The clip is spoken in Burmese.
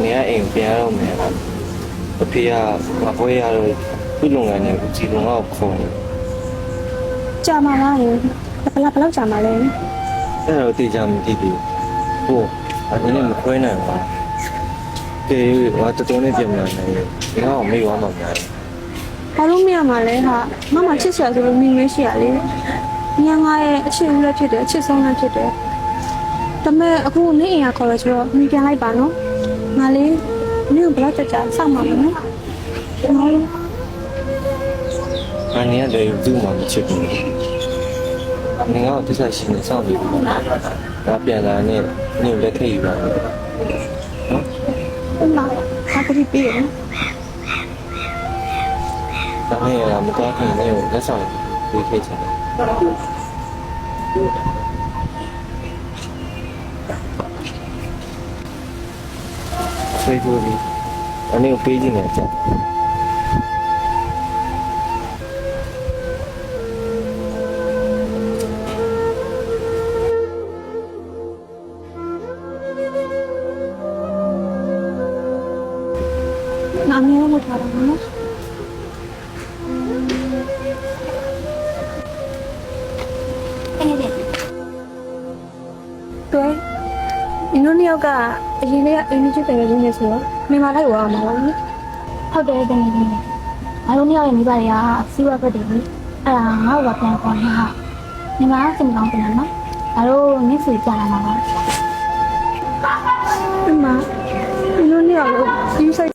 နေရအိမ်ပြန်ရတော့မယ်အဖေကမပွဲရတော့သူ့လုပ်ငန်းနဲ့ဒီလုံတော့ခေါ်နေ ကြာမှာလားရေဘယ်လောက်ကြာမှာလဲ အဲ့တော့တေချာမသိဘူးဟိုအနေနဲ့မခွဲနိုင်ပါကေဘာတော်နေပြင်လာနေဒီတော့မေးသွားမှများတယ် ဘာလို့မရမှာလဲဟာမမချစ်စရာဆိုလို့မိမေးရှိရလေညငါရဲ့အချစ်ဦးလည်းဖြစ်တယ်အချစ်ဆုံးလည်းဖြစ်တယ်ဒါပေမဲ့အခုနေအိမ်ကခေါ်ရဆိုတော့မိပြန်လိုက်ပါနော်ငါလေးနေဘယ်လောက်ကြာစောင့်မှာမနော်အနေနဲ့လည်းသူ့မှာမချစ်ဘူးနေတော့တခြားရှင်နေစောင့်နေဘူးဒါပြန်လာနေနေလက်ထည့်ယူပါနော် ဟုတ်လားဟာကတိပြေးရ ဒါနဲ့ရမတော်ခင်နေကိုလက်ဆောင်ပေးခဲ့ချင်တယ်ဆွေးဖို့ဒီအနေကိုပေးခြင်းနဲ့ကြာ ငါအများကြီးထားတာနော်对，你တို့နှစ်ယောက်ကအရင်လေးကအင်းကြီးတယ်ရင်းနေဆိုတော့မြန်မာလိုက်ဝါမှာလား ဟုတ်တယ်တကယ်ကြီးငါတို့မြောက်ရဲ့မိဘတွေကစီးပွားဘက်တွေလေအဲ့ဒါငါ့ကိုပြန်ခေါ်နေဟာညီမကစင်ကောင်းပြန်နော်ငါတို့နစ်စီပြန်လာမှာပါ ဒီမှာဒီလိုနှစ်ယောက်လို့ဒီဆိုင်